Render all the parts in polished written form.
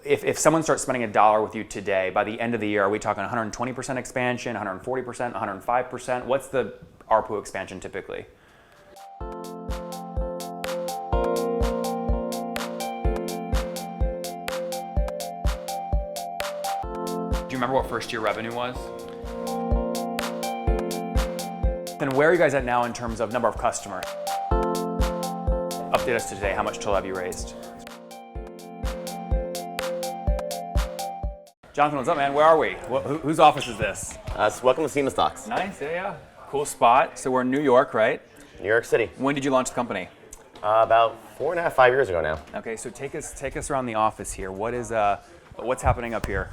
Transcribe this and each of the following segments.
if someone starts spending $1 with you today, by the end of the year, are we talking 120% expansion, 140%, 105%? What's the ARPU expansion typically? Do you remember what first year revenue was? And where are you guys at now in terms of number of customers? Update us today. How much total have you raised? Jonathan, what's up, man? Where are we? Whose office is this? So welcome to SeamlessDocs. Nice, yeah. Cool spot. So we're in New York, right? New York City. When did you launch the company? About 4.5, 5 years ago now. Okay, so take us around the office here. What's happening up here?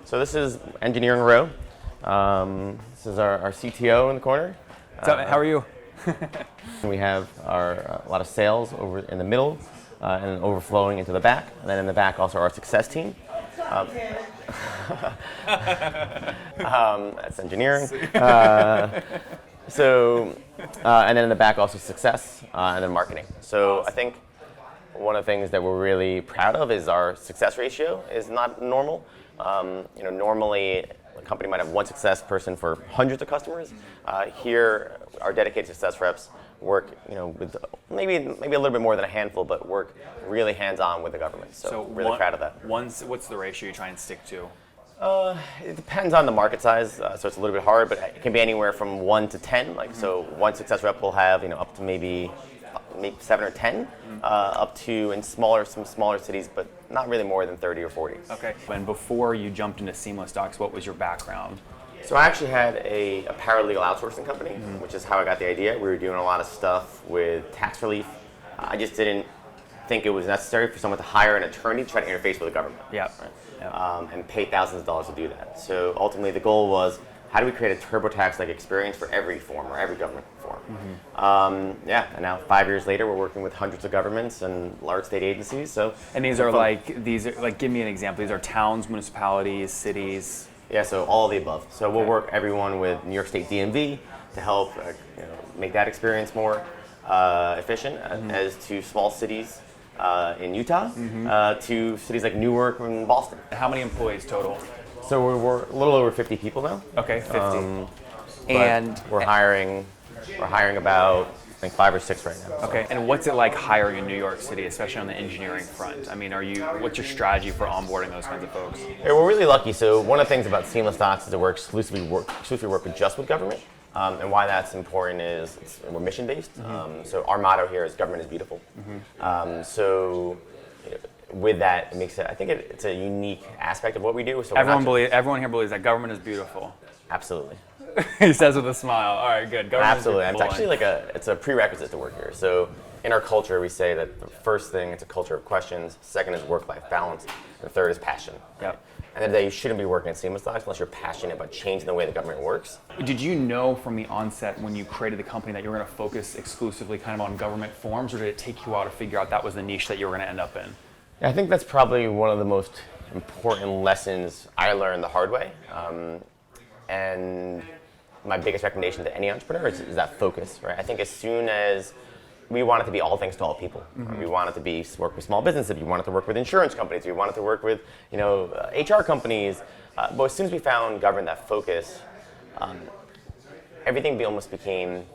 So this is engineering row. This is our CTO in the corner. What's up, man? How are you? We have a lot of sales over in the middle and then overflowing into the back. And then in the back also our success team. That's engineering. And then in the back also success and then marketing. So I think one of the things that we're really proud of is our success ratio is not normal. Normally a company might have one success person for hundreds of customers. Here, our dedicated success reps work, with maybe a little bit more than a handful, but work really hands-on with the government. So really proud of that. What's the ratio you try and stick to? It depends on the market size, so it's a little bit hard, but it can be anywhere from 1 to 10. So one success rep will have, up to maybe 7 or 10, up to in some smaller cities, but not really more than 30 or 40. Okay. And before you jumped into SeamlessDocs, what was your background? So I actually had a paralegal outsourcing company, which is how I got the idea. We were doing a lot of stuff with tax relief. I just didn't think it was necessary for someone to hire an attorney to try to interface with the government. Yeah. Right? Yep. And pay thousands of dollars to do that. So ultimately the goal was, how do we create a TurboTax-like experience for every form or every government form? And now 5 years later, we're working with hundreds of governments and large state agencies. So and these are give me an example. These are towns, municipalities, cities. Yeah, so all of the above. So we'll work everyone with New York State DMV to help make that experience more efficient, as to small cities in Utah, to cities like Newark and Boston. How many employees total? So we're a little over 50 people now. Okay, 50. And we're hiring about, I think, 5 or 6 right now. Okay, and what's it like hiring in New York City, especially on the engineering front? I mean, what's your strategy for onboarding those kinds of folks? Yeah, we're really lucky. So one of the things about SeamlessDocs is that we're exclusively work with government. And why that's important is we're mission-based. So our motto here is government is beautiful. So with that, it makes it, I think it's a unique aspect of what we do. So everyone here believes that government is beautiful. Absolutely. He says with a smile. All right, good. Government Absolutely. It's actually it's a prerequisite to work here. So in our culture, we say that the first thing, it's a culture of questions. Second is work-life balance. And the third is passion. Yep. And then you shouldn't be working at SeamlessDocs unless you're passionate about changing the way the government works. Did you know from the onset when you created the company that you were going to focus exclusively kind of on government forms, or did it take you a while to figure out that was the niche that you were going to end up in? Yeah, I think that's probably one of the most important lessons I learned the hard way. And my biggest recommendation to any entrepreneur is that focus, right? I think as soon as we want it to be all things to all people. We want it to work with small businesses. We wanted to work with insurance companies. We wanted to work with HR companies. But as soon as we found government that focus, everything almost became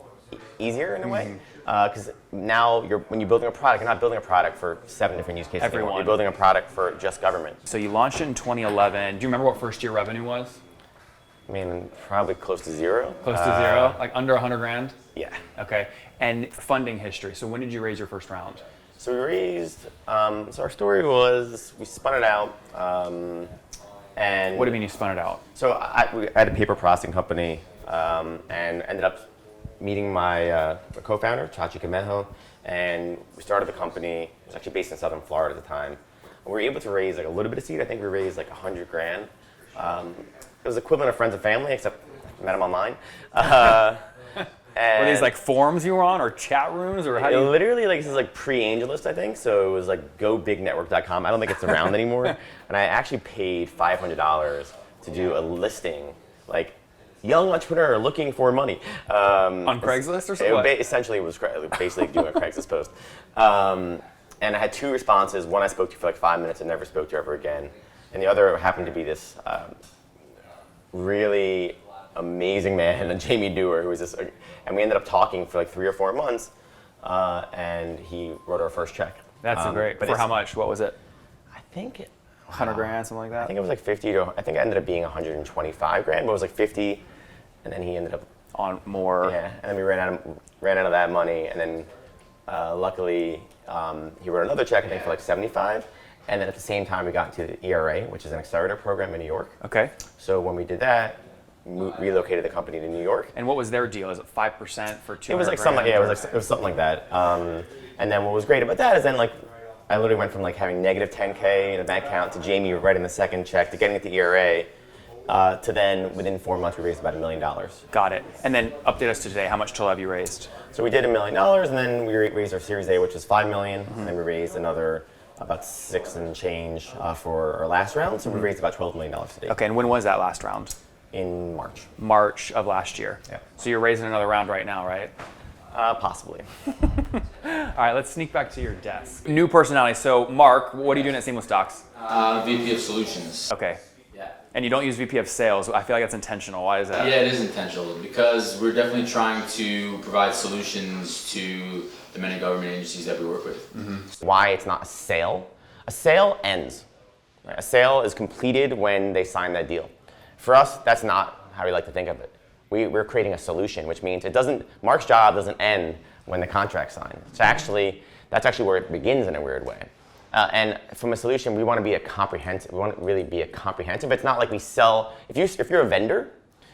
easier in a way. Because now when you're building a product, you're not building a product for 7 different use cases. You're building a product for just government. So you launched it in 2011. Do you remember what first year revenue was? I mean, probably close to zero. Close to zero? Like under 100 grand? Yeah. Okay. And funding history. So when did you raise your first round? So we raised, so our story was, we spun it out. And what do you mean you spun it out? So I had a paper processing company and ended up meeting my co-founder, Chachi Camejo, and we started the company. It was actually based in Southern Florida at the time. And we were able to raise a little bit of seed. I think we raised 100 grand. It was equivalent of friends and family, except I met them online. Were these forums you were on, or chat rooms, or how do you? Literally, this is pre-AngelList, I think. So it was gobignetwork.com. I don't think it's around anymore. And I actually paid $500 to do a listing, young entrepreneur looking for money. On Craigslist or something? Essentially, it was basically doing a Craigslist post. And I had 2 responses. One I spoke to for like 5 minutes and never spoke to ever again. And the other happened to be this really amazing man, Jamie Dewar, who was this, and we ended up talking for like 3 or 4 months, and he wrote our first check. That's great. For how much? What was it? I think 100 grand, something like that? I think it was like 50 to, I think it ended up being 125 grand, but it was like 50, and then he ended up on more. Yeah, and then we ran out of that money, and then luckily he wrote another check, I think for like 75, and then at the same time we got into the ERA, which is an accelerator program in New York. Okay. So when we did that, relocated the company to New York. And what was their deal? Is it 5% for 200? It was like something, yeah, it was something like that. And then what was great about that is then like I literally went from like having negative 10K in a bank account to Jamie writing the second check to getting it to ERA. To then, within 4 months, we raised about $1 million. Got it. And then update us to today. How much total have you raised? So we did $1 million, and then we raised our Series A, which was $5 million, and then we raised another about 6 and change for our last round. So we raised about $12 million today. Okay, and when was that last round? In March. March of last year. Yeah. So you're raising another round right now, right? Possibly. All right, let's sneak back to your desk. New personality. So Mark, what are you doing at SeamlessDocs? VP of Solutions. Okay. Yeah. And you don't use VP of Sales. I feel like that's intentional. Why is that? Yeah, it is intentional because we're definitely trying to provide solutions to the many government agencies that we work with. Mm-hmm. Why it's not a sale? A sale ends. Right? A sale is completed when they sign that deal. For us, that's not how we like to think of it. We're creating a solution, which means Mark's job doesn't end when the contract's signed. So that's actually where it begins in a weird way. And from a solution, we want to be a comprehensive. We want to really be a comprehensive. It's not like we sell. If you're a vendor,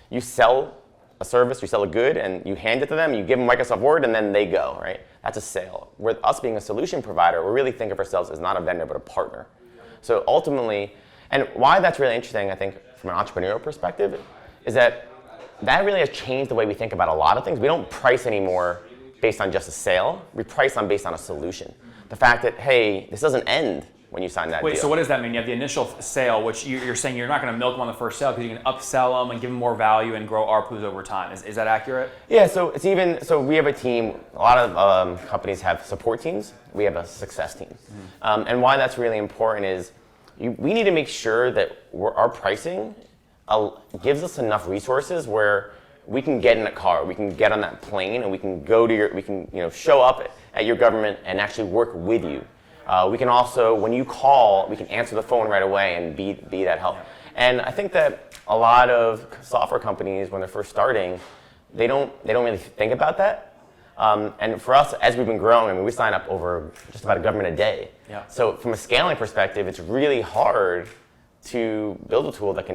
you sell a service, you sell a good, and you hand it to them. You give them Microsoft Word, and then they go. Right? That's a sale. With us being a solution provider, we really think of ourselves as not a vendor but a partner. So ultimately, and why that's really interesting, I think, from an entrepreneurial perspective, is that really has changed the way we think about a lot of things. We don't price anymore based on just a sale. We price based on a solution. The fact that, hey, this doesn't end when you sign that deal. Wait, so what does that mean? You have the initial sale, which you're saying you're not going to milk them on the first sale because you can upsell them and give them more value and grow ARPUs over time. Is that accurate? Yeah, so we have a team. A lot of companies have support teams. We have a success team. And why that's really important is we need to make sure that our pricing gives us enough resources where we can get in a car, we can get on that plane, and we can show up at your government and actually work with you. We can also, when you call, we can answer the phone right away and be that help. And I think that a lot of software companies, when they're first starting, they don't really think about that. And for us, as we've been growing, I mean, we sign up over just about a government a day. Yeah. So from a scaling perspective, it's really hard to build a tool that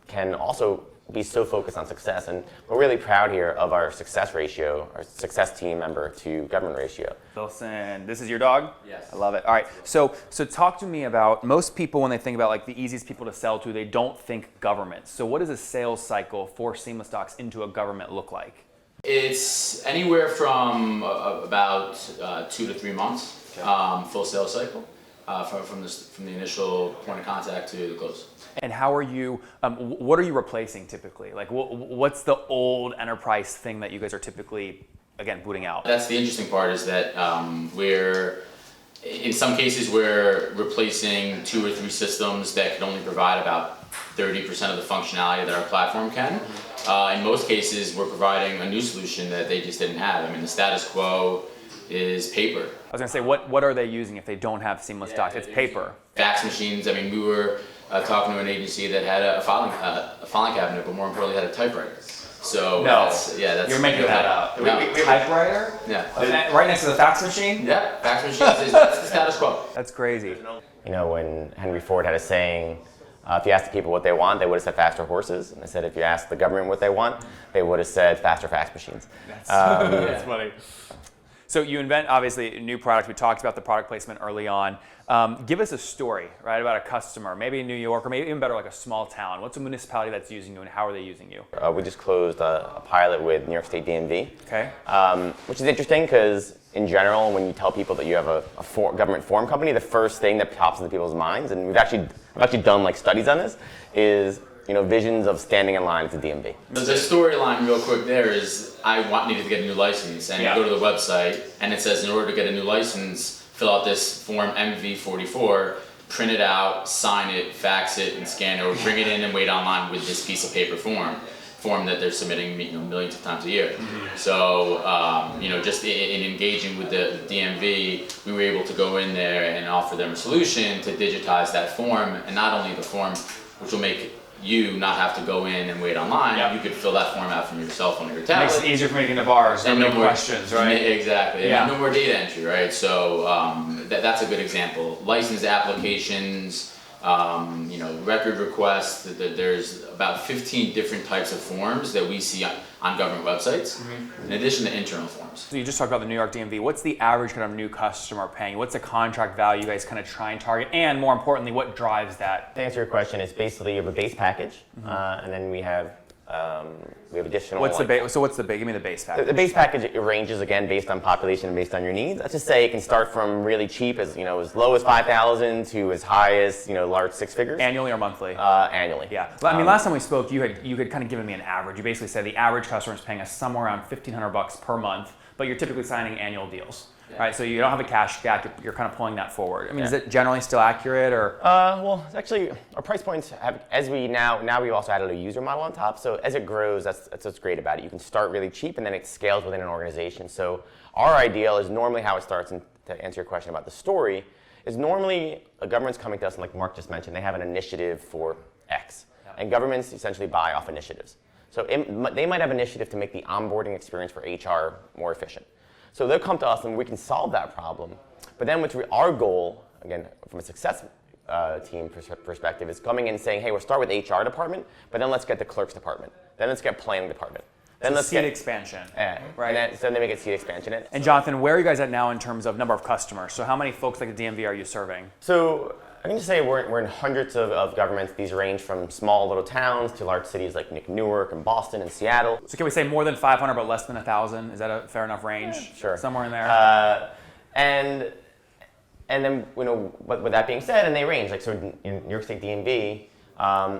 can also be so focused on success. And we're really proud here of our success ratio, our success team member to government ratio. Wilson, this is your dog? Yes. I love it. All right, so talk to me about, most people when they think about like the easiest people to sell to, they don't think government. So what does a sales cycle for SeamlessDocs into a government look like? It's anywhere from about 2 to 3 months, full sales cycle, from the initial point of contact to the close. And how are you, what are you replacing typically? Like what's the old enterprise thing that you guys are typically, again, booting out? That's the interesting part is that in some cases we're replacing 2 or 3 systems that can only provide about 30% of the functionality that our platform can. In most cases, we're providing a new solution that they just didn't have. I mean, the status quo is paper. I was gonna say, what are they using if they don't have SeamlessDocs? It's paper. Fax machines. I mean, we were talking to an agency that had a filing cabinet, but more importantly, had a typewriter. So that's you're making that up. No. Typewriter? Yeah. Right next to the fax machine? Yeah, fax machines. That's the status quo. That's crazy. You know, when Henry Ford had a saying, if you ask the people what they want, they would have said faster horses. And I said, if you ask the government what they want, they would have said faster fax machines. That's funny. So you invent, obviously, a new product. We talked about the product placement early on. Give us a story, right, about a customer, maybe in New York, or maybe even better, like a small town. What's a municipality that's using you, and how are they using you? We just closed a pilot with New York State DMV. Okay. Which is interesting because, in general, when you tell people that you have a government form company, the first thing that pops into people's minds, and we've actually done like studies on this, is visions of standing in line at the DMV. The storyline, real quick, there is needed to get a new license, and you go to the website, and it says in order to get a new license, fill out this form MV44, print it out, sign it, fax it, and scan it, or bring it in and wait online with this piece of paper form that they're submitting, millions of times a year. So, just in engaging with the DMV, we were able to go in there and offer them a solution to digitize that form, and not only the form, which will make you not have to go in and wait online. Yep. You could fill that form out from your cell phone or your tablet. Makes it easier for making the bars, no more questions, right? Exactly, Yeah. and no more data entry, right? So that's a good example. License applications, record requests. There's about 15 different types of forms that we see on government websites, in addition to internal forms. So you just talked about the New York DMV. What's the average kind of new customer paying? What's the contract value you guys kind of try and target? And more importantly, what drives that? To answer your question, it's basically you have a base package, and then we have additional. What's the base? So what's the base? Give me the base package. The base package, it ranges again based on population and based on your needs. Let's just say it can start from really cheap as as low as 5,000 to as high as large six figures. Annually or monthly? Annually. Yeah. Well, I mean, last time we spoke, you had kind of given me an average. You basically said the average customer is paying us somewhere around $1,500 per month, but you're typically signing annual deals. Right, so you don't have a cash gap, you're kind of pulling that forward. I mean, is it generally still accurate, or? Well, actually, our price points have, as we now we've also added a user model on top. So as it grows, that's what's great about it. You can start really cheap, and then it scales within an organization. So our ideal is normally how it starts, and to answer your question about the story, is normally a government's coming to us, and like Mark just mentioned, they have an initiative for X, and governments essentially buy off initiatives. So they might have an initiative to make the onboarding experience for HR more efficient. So they'll come to us and we can solve that problem. But then our goal, again, from a success team perspective, is coming in and saying, hey, we'll start with HR department, but then let's get the clerks department. Then let's get planning department. Then let's seat expansion. Right. So then they make it seat expansion. And Jonathan, where are you guys at now in terms of number of customers? So how many folks like the DMV are you serving? So I can just say we're in hundreds of governments. These range from small little towns to large cities like Newark and Boston and Seattle. So can we say more than 500 but less than 1,000? Is that a fair enough range? Yeah, sure. Somewhere in there. And then with that being said, and they range in New York State DMV.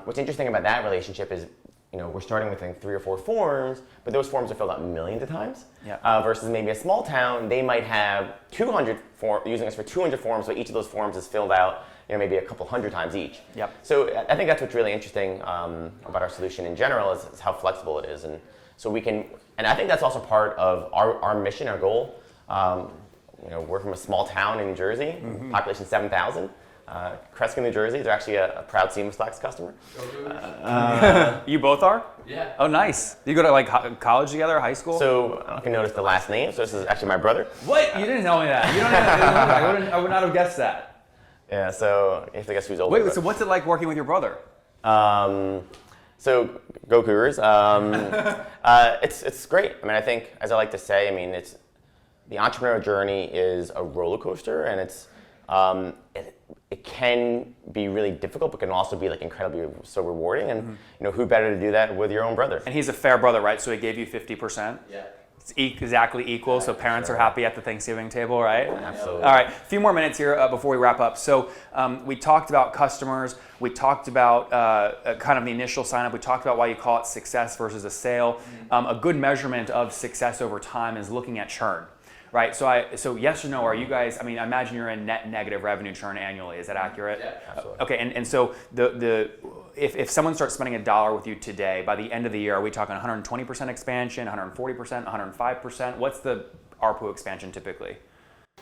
What's interesting about that relationship is we're starting with 3 or 4 forms, but those forms are filled out millions of times. Yeah. Versus maybe a small town, they might have 200 using us for 200 forms, so each of those forms is filled out maybe a couple hundred times each. Yep. So I think that's what's really interesting about our solution in general is how flexible it is, and so we can. And I think that's also part of our mission, our goal. We're from a small town in New Jersey, population 7,000. Crescent, New Jersey. They're actually a proud SeamlessDocs customer. You both are? Yeah. Oh, nice. You go to college together, high school? So I don't know if you noticed the last name. So this is actually my brother. What? You didn't tell me that. You don't even, I would not have guessed that. Yeah. So you have to guess who's older. Wait. So what's it like working with your brother? So go Cougars. It's great. I mean, I think, as I like to say, it's the entrepreneurial journey is a roller coaster, and it can be really difficult, but can also be incredibly so rewarding. And who better to do that with your own brother? And he's a fair brother, right? So he gave you 50%. Yeah. It's exactly equal, so parents are happy at the Thanksgiving table, right? Absolutely. All right, a few more minutes here before we wrap up. So we talked about customers. We talked about kind of the initial sign up. We talked about why you call it success versus a sale. A good measurement of success over time is looking at churn. Right, so yes or no, are you guys, I imagine you're in net negative revenue churn annually, is that accurate? Yeah, absolutely. Okay, and so if someone starts spending $1 with you today, by the end of the year, are we talking 120% expansion, 140%, 105%? What's the ARPU expansion typically?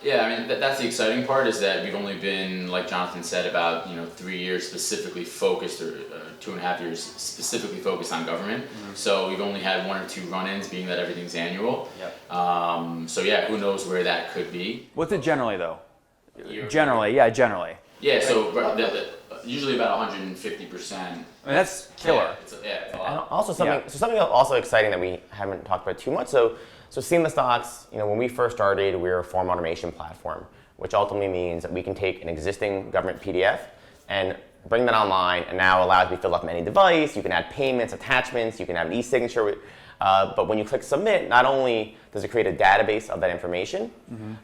Yeah, that's the exciting part is that we've only been, like Jonathan said, about 3 years specifically focused, or 2.5 years specifically focused on government. So we've only had 1 or 2 run-ins, being that everything's annual. Yep. So yeah, who knows where that could be? What's it generally though? Generally. Yeah, so usually about 150%. That's killer. Yeah, it's a lot. And also something also exciting that we haven't talked about too much. So SeamlessDocs, when we first started, we were a form automation platform, which ultimately means that we can take an existing government PDF and bring that online, and now allows you to fill up any device. You can add payments, attachments. You can have an e-signature. But when you click submit, not only does it create a database of that information,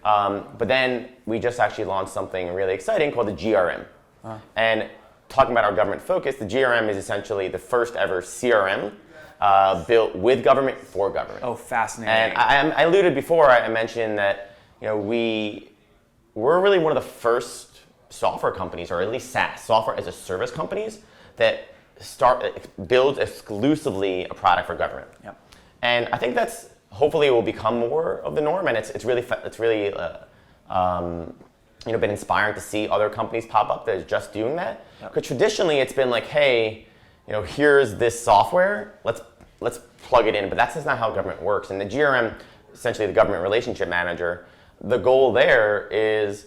but then we just actually launched something really exciting called the GRM. And talking about our government focus, the GRM is essentially the first ever CRM built with government for government. Oh, fascinating. And I alluded before, I mentioned that we we're really one of the first software companies, or at least SaaS, software as a service companies, that build exclusively a product for government. Yep. And I think that's hopefully it will become more of the norm, and it's really been inspiring to see other companies pop up that is just doing that. Because traditionally it's been like, hey, here's this software, let's plug it in, but that's just not how government works. And the GRM, essentially the government relationship manager, the goal there is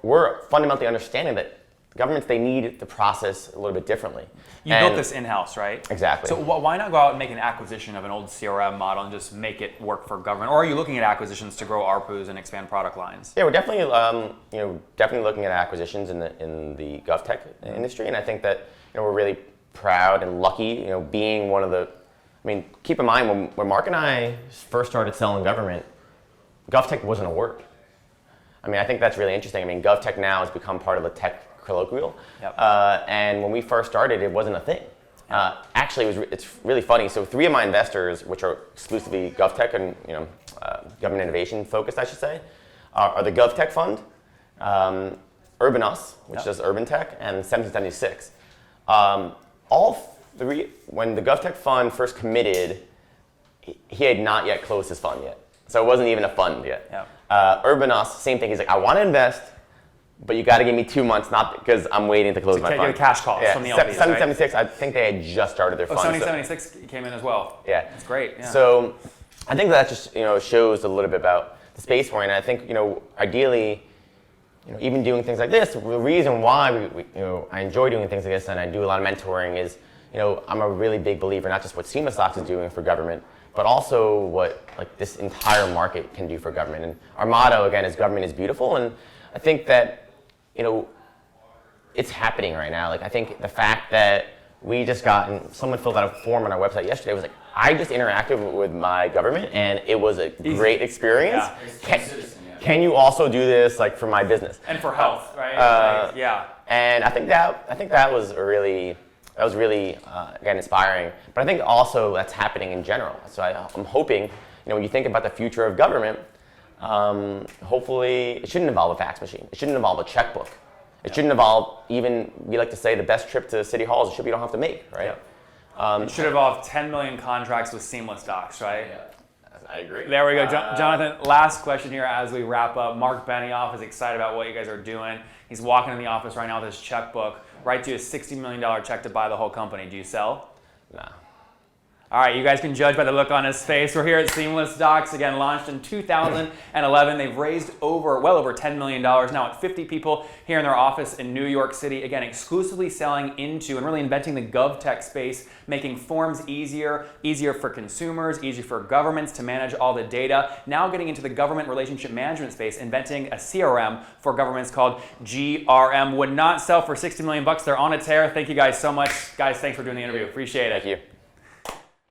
we're fundamentally understanding that governments, they need the process a little bit differently. You built this in-house, right? Exactly. So why not go out and make an acquisition of an old CRM model and just make it work for government? Or are you looking at acquisitions to grow ARPUs and expand product lines? Yeah, we're definitely definitely looking at acquisitions in the GovTech industry, and I think that we're really proud and lucky, being one of the. I mean, keep in mind when Mark and I first started selling government, GovTech wasn't a word. I mean, I think that's really interesting. I mean, GovTech now has become part of the tech colloquial, and when we first started, it wasn't a thing. Actually, it's really funny. So 3 of my investors, which are exclusively GovTech and government innovation focused, I should say, are the GovTech Fund, Urban Us, which does urban tech, and 1776. All 3, when the GovTech Fund first committed, he had not yet closed his fund yet, so it wasn't even a fund yet. Urban Us, same thing. He's like, I want to invest, but you got to give me 2 months, not because I'm waiting to close my fund. Get cash calls from the LPs, 1776, right? I think they had just started their fund. 1776 came in as well. Yeah. That's great. Yeah. So I think that just shows a little bit about the space we're in. I think ideally, even doing things like this, the reason why I enjoy doing things like this and I do a lot of mentoring is I'm a really big believer not just what SeamlessDocs is doing for government, but also what this entire market can do for government. And our motto again is government is beautiful, and I think that it's happening right now. I think the fact that we just someone filled out a form on our website yesterday was like, I just interacted with my government and it was a great experience. Can you also do this for my business? And for health, right? And I think that was really again inspiring. But I think also that's happening in general. So I'm hoping when you think about the future of government, hopefully it shouldn't involve a fax machine. It shouldn't involve a checkbook. It shouldn't involve even, we like to say, the best trip to City Hall is a trip you don't have to make, right? It should involve 10 million contracts with SeamlessDocs, right? I agree. There we go. Jonathan, last question here as we wrap up. Mark Benioff is excited about what you guys are doing. He's walking in the office right now with his checkbook. Writes you a $60 million check to buy the whole company. Do you sell? No. All right, you guys can judge by the look on his face. We're here at SeamlessDocs, again, launched in 2011. They've raised well over $10 million, now at 50 people here in their office in New York City. Again, exclusively selling into and really inventing the GovTech space, making forms easier for consumers, easier for governments to manage all the data. Now getting into the government relationship management space, inventing a CRM for governments called GRM. Would not sell for $60 million. They're on a tear. Thank you guys so much. Guys, thanks for doing the interview. Appreciate it. Thank you.